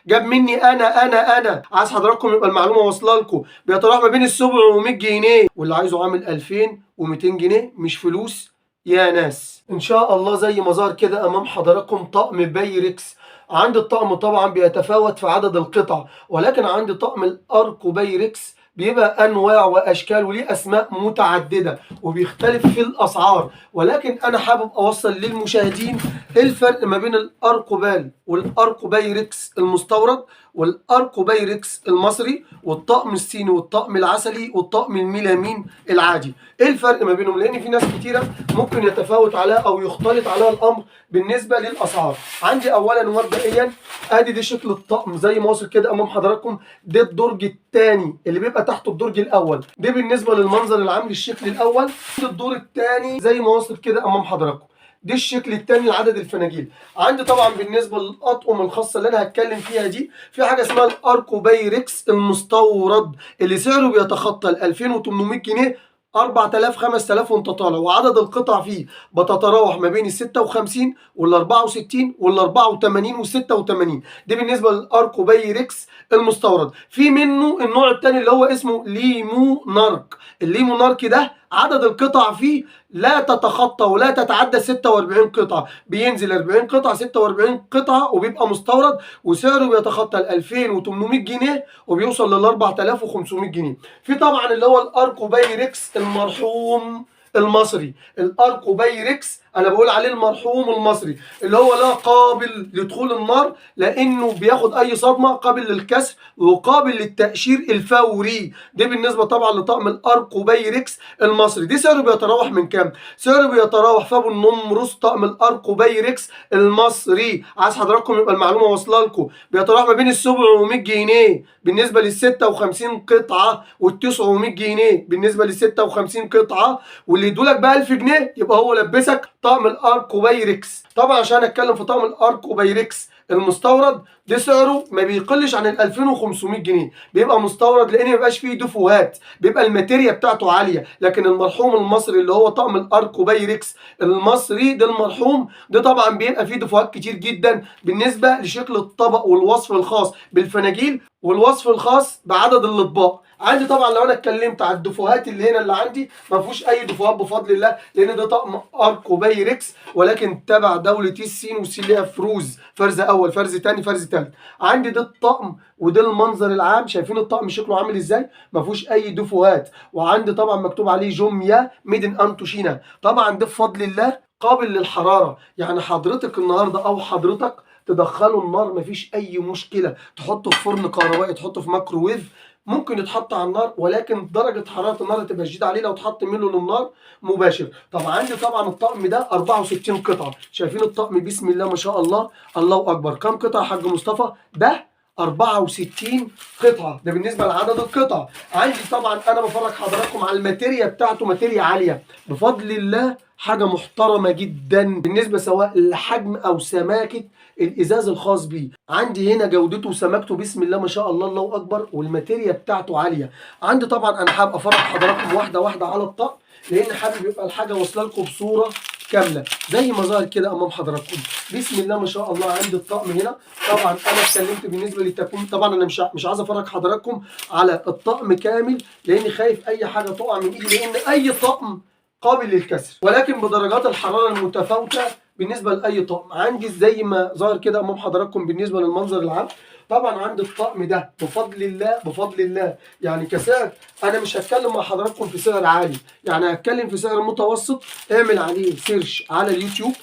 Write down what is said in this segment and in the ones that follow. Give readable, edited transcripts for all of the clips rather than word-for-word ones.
جاب مني انا عايز حضراتكم يبقى المعلومه واصله لكم. بيتراوح ما بين ال 700 جنيه واللي عايزه عامل 2200 جنيه، مش فلوس يا ناس. ان شاء الله زي ما ظهر كده امام حضراتكم طقم بايركس. عندي الطقم طبعا بيتفاوت في عدد القطع، ولكن عندي طقم الاركو بايركس بيبقى انواع واشكال وليه اسماء متعدده وبيختلف في الاسعار، ولكن انا حابب اوصل للمشاهدين الفرق ما بين الاركوبال والاركوبايركس المستورد والاركوبايركس المصري والطقم الصيني والطقم العسلي والطقم الميلامين العادي. ايه الفرق ما بينهم؟ لان في ناس كتيره ممكن يتفاوت عليها او يختلط عليها الامر بالنسبه للاسعار. عندي اولا ومبدئيا ادي دي شكل الطقم زي ما وصل كده امام حضراتكم. ده الدرج الثاني اللي بيبقى تحت الدرج الاول، ده بالنسبه للمنظر العام للشكل الاول. الدور الثاني زي ما وصل كده امام حضراتكم، دي الشكل الثاني لعدد الفناجيل. عندي طبعا بالنسبه للاطقم الخاصه اللي انا هتكلم فيها دي، في حاجه اسمها الاركو بايركس المستورد اللي سعره بيتخطى ال 2800 جنيه، 4000 5000 وانت طالع، وعدد القطع فيه بتتراوح ما بين ال 56 وال 64 وال 84 وال 86. دي بالنسبه للاركو بايركس المستورد. في منه النوع الثاني اللي هو اسمه ليمو نارك. الليمو نارك ده عدد القطع فيه لا تتخطى ولا تتعدى 46 قطعه، بينزل 40 قطعه 46 قطعه وبيبقى مستورد، وسعره بيتخطى ال 2800 جنيه وبيوصل لل 4500 جنيه. في طبعا اللي هو الاركو بايركس المرحوم المصري. الاركو بايركس انا بقول عليه المرحوم المصري، اللي هو لا قابل لدخول النار لانه بياخد اي صدمه، قابل للكسر وقابل للتقشير الفوري. دي بالنسبه طبعا لطقم الاركو بايركس المصري. دي سعره بيتراوح من كام؟ سعره بيتراوح في ابو النمرس طقم الاركو بايركس المصري، عايز حضراتكم يبقى المعلومه واصله لكم، بيتراوح ما بين ال 700 جنيه بالنسبه لل 56 قطعه وال 900 جنيه بالنسبه لل 56 قطعه، واللي يدولك بقى 1000 جنيه يبقى هو لبسك طقم الاركو بايركس. طبعا عشان اتكلم في طقم الاركو بايركس المستورد، ده سعره ما بيقلش عن ال 2500 جنيه، بيبقى مستورد لان ما بيبقاش فيه دفوهات، بيبقى الماتيريا بتاعته عاليه. لكن المرحوم المصري اللي هو طقم الاركو بايركس المصري ده المرحوم ده طبعا بيبقى فيه دفوهات كتير جدا بالنسبه لشكل الطبق والوصف الخاص بالفناجيل والوصف الخاص بعدد الاطباق. عندي طبعا لو انا اتكلمت على الدفوهات اللي هنا اللي عندي، ما فيهوش اي دفوهات بفضل الله، لان ده طقم اركو بايركس ولكن تبع دوله الصين، والصين ليها فروز، فرز اول فرز ثاني فرز ثالث. عندي ده الطقم وده المنظر العام، شايفين الطقم شكله عامل ازاي؟ ما فيهوش اي دفوهات. وعندي طبعا مكتوب عليه جوميا ميدن انتوشينا. طبعا ده بفضل الله قابل للحراره، يعني حضرتك النهارده او حضرتك تدخله النار مفيش اي مشكله، تحطه في فرن كهربائي، تحطه في مايكروويف، ممكن يتحط على النار، ولكن درجه حراره النار تبقى شديده عليه لو اتحط منه للنار مباشر. طب عندي طبعا الطقم ده 64 قطعه، شايفين الطقم بسم الله ما شاء الله، الله اكبر. كم قطعه يا حاج مصطفى؟ ده 64 قطعه، ده بالنسبه لعدد القطع. عندي طبعا انا بفرج حضراتكم على الماتيريا بتاعته، ماتيريا عاليه بفضل الله، حاجه محترمه جدا بالنسبه سواء لحجم او سماكه الازاز الخاص بيه. عندي هنا جودته وسماكته بسم الله ما شاء الله، الله اكبر، والماتيريا بتاعته عاليه. عندي طبعا انا حابب افرج حضراتكم واحده واحده على الطقم، لان حابب يبقى الحاجه واصله لكم بصوره كامله زي ما ظهر كده امام حضراتكم. بسم الله ما شاء الله. عندي الطقم هنا طبعا انا اتكلمت بالنسبه للتكوين، طبعا انا مش عايز افرج حضراتكم على الطقم كامل لاني خايف اي حاجه تقع من ايدي، لان اي طقم قابل للكسر، ولكن بدرجات الحراره المتفاوته بالنسبه لاي طقم. عندي زي ما ظهر كده امام حضراتكم بالنسبه للمنظر العام. طبعا عندي الطقم ده بفضل الله بفضل الله يعني كسعر، انا مش هتكلم مع حضراتكم في سعر عالي، يعني هتكلم في سعر متوسط. اعمل عليه سيرش على اليوتيوب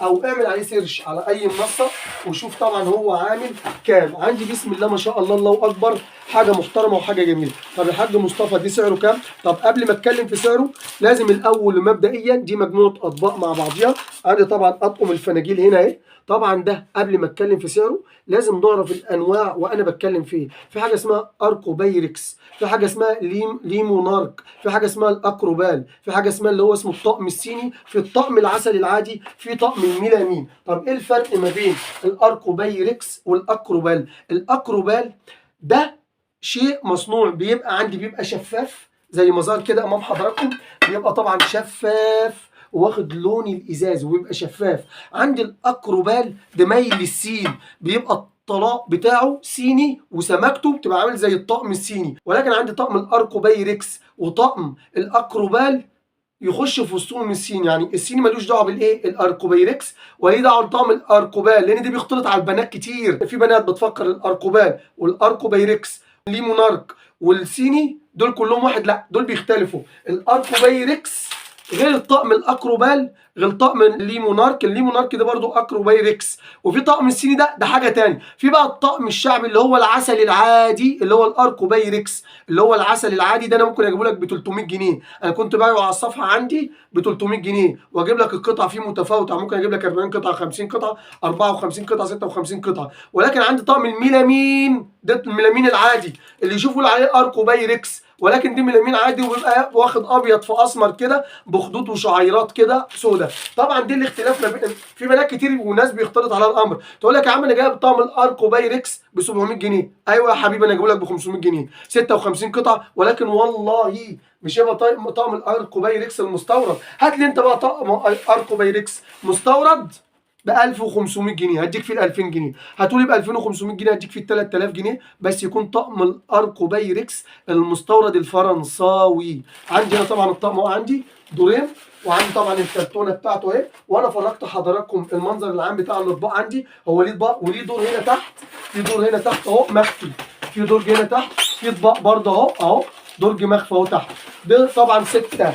او اعمل عليه سيرش على اي منصه وشوف طبعا هو عامل كام. عندي بسم الله ما شاء الله، الله اكبر، حاجه محترمه وحاجه جميله. طب الحاج مصطفى دي سعره كام؟ طب قبل ما اتكلم في سعره لازم الاول مبدئيا دي مجموعه اطباق مع بعضيها. عندي طبعا اطقم الفناجيل هنا اهي. طبعا ده قبل ما اتكلم في سعره لازم نعرف الانواع وانا بتكلم فيه. في حاجه اسمها اركو بايركس، في حاجه اسمها ليمونارك، في حاجه اسمها الاكروبال، في حاجه اسمها اللي هو اسمه الطقم الصيني، في الطقم العسلي العادي، في طقم الميلامين. طب ايه الفرق ما بين الاركو بايركس والاكروبال؟ الاكروبال ده شيء مصنوع بيبقى عندي بيبقى شفاف زي ما ظهر كده امام حضراتكم، بيبقى طبعا شفاف واخد لون الازاز ويبقى شفاف. عندي الاكروبال ده مايل للسين، بيبقى الطلاء بتاعه صيني وسمكته بتبقى عامل زي الطقم الصيني، ولكن عندي طقم الاركوبايركس وطقم الاكروبال يخش في وسطهم الصيني. يعني الصيني ملوش دعوه بالايه الاركوبايركس، وليه دعوه بطقم الاركوبال، لان دي بيختلط على البنات كتير. في بنات بتفكر الاركوبال والاركوبايركس ليه مونارك والصيني دول كلهم واحد، لا دول بيختلفوا. الاركوبايركس غير الطقم الاكروبال غير طقم الليمونارك. الليمونارك ده برضو اكروبايركس. وفي طقم الصيني ده حاجه تاني. في بقى الطقم الشعبي اللي هو العسل العادي اللي هو الاركوبايركس، اللي هو العسل العادي ده انا ممكن اجيبه لك ب 300 جنيه. انا كنت بايعه على الصفحه عندي ب 300 جنيه، واجيب لك القطعه فيه متفاوته، ممكن اجيب لك 40 قطعه، 50 قطعه، 54 قطعه، 56 قطعه. ولكن عندي طقم الميلامين ده، الميلامين العادي اللي يشوفوا عليه اركوبايركس، ولكن دي ميلامين عادي وبيبقى واخد ابيض في اسمر كده بخطوط وشعيرات كده سودة. طبعا دي الاختلاف ما بين في بنات كتير وناس بيختلط على الامر. تقول لك يا عم انا جايب طقم الاركوبايركس ب 700 جنيه. ايوه يا حبيبي انا جايبه لك ب 500 جنيه، 56 قطعه. ولكن والله مش هيبقى طقم الاركوبايركس المستورد. هات لي انت بقى طقم اركوبايركس مستورد ب 1500 جنيه، هديك فيه ال 2000 جنيه. هتقولي ب 2500 جنيه، هديك فيه ال 3000 جنيه، بس يكون طقم الاركوبايركس المستورد الفرنساوي. عندي هنا طبعا الطقم عندي دورين، وعندي طبعا الكرتونه بتاعته اهي. وانا فرجت حضراتكم المنظر العام بتاع الاطباق. عندي هو ليه اطباق وليه دور هنا تحت، في دور هنا تحت اهو مخفي، في درج هنا تحت، في اطباق برضه اهو درج مخفي اهو تحت. ده طبعا ستة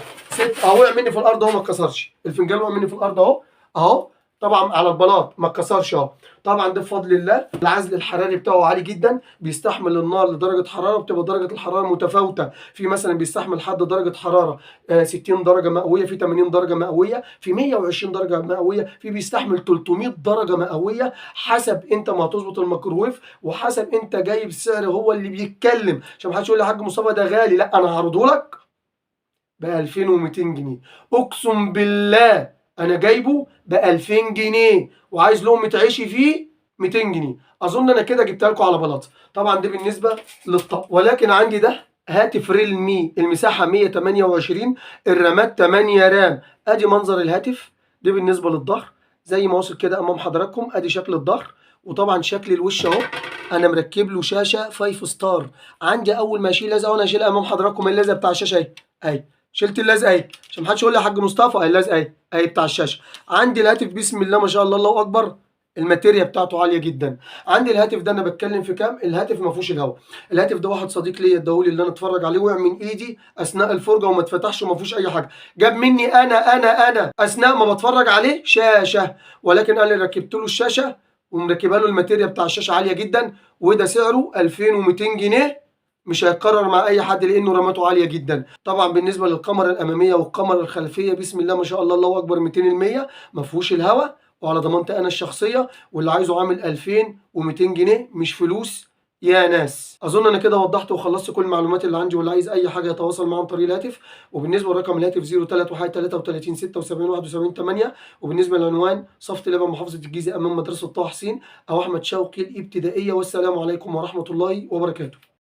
اهو، وقع مني في الارض اهو ما اتكسرش. الفنجان وقع مني في الارض اهو طبعا على البلاط ما اتكسرش اهو. طبعا ده بفضل الله. العزل الحراري بتاعه عالي جدا، بيستحمل النار لدرجه حراره، بتبقى درجه الحراره متفاوته. في مثلا بيستحمل لحد درجه حراره 60 درجه مئويه، في 80 درجه مئويه، في 120 درجه مئويه، في بيستحمل 300 درجه مئويه، حسب انت ما هتظبط الميكروويف وحسب انت جايب السعر هو اللي بيتكلم. عشان ما حدش يقول لي يا حاج مصطفى ده غالي، لا انا هعرضه لك ب 2200 جنيه. اقسم بالله انا جايبه ب 2000 جنيه، وعايز لقمه عيشي فيه 200 جنيه. اظن انا كده جبتها لكم على بلاطه. طبعا دي بالنسبه للطقم. ولكن عندي ده هاتف ريلمي، المساحه 128، الرامات 8 رام. ادي منظر الهاتف. دي بالنسبه للظهر زي ما وصل كده امام حضراتكم. ادي شكل الظهر، وطبعا شكل الوش اهو. انا مركب له شاشه 5 ستار. عندي اول ما اشيل لزقه، وانا اشيل امام حضراتكم اللزقه بتاع الشاشه اهي شلت اللزقه اهي عشان ما حدش يقول لي يا حاج مصطفى. اهي اللزقه اهي بتاع الشاشه. عندي الهاتف بسم الله ما شاء الله الله اكبر، الماتيريا بتاعته عاليه جدا. عندي الهاتف ده انا بتكلم في كام؟ الهاتف ما فيهوش الهواء. الهاتف ده واحد صديق ليا اداهولي اللي انا اتفرج عليه، وقع من ايدي اثناء الفرجه وما اتفتحش وما فيهوش اي حاجه. جاب مني انا اثناء ما بتفرج عليه شاشه، ولكن انا اللي ركبت له الشاشه ومركبها له. الماتيريا بتاع الشاشه عاليه جدا، وده سعره 2200 جنيه. مش هيتكرر مع اي حد لانه رماته عاليه جدا. طبعا بالنسبه للكاميرا الاماميه والكاميرا الخلفيه بسم الله ما شاء الله الله اكبر 200%، ما فيهوش الهواء وعلى ضمانتي انا الشخصيه. واللي عايزه عامل 2200 جنيه مش فلوس يا ناس. اظن انا كده وضحت وخلصت كل المعلومات اللي عندي، واللي عايز اي حاجه يتواصل معايا عن طريق الهاتف. وبالنسبه لرقم الهاتف 03 76 71 8. وبالنسبه للعنوان صفت لبن محافظه الجيزه امام مدرسه طه حسين او احمد شوقي الابتدائيه. والسلام عليكم ورحمه الله وبركاته.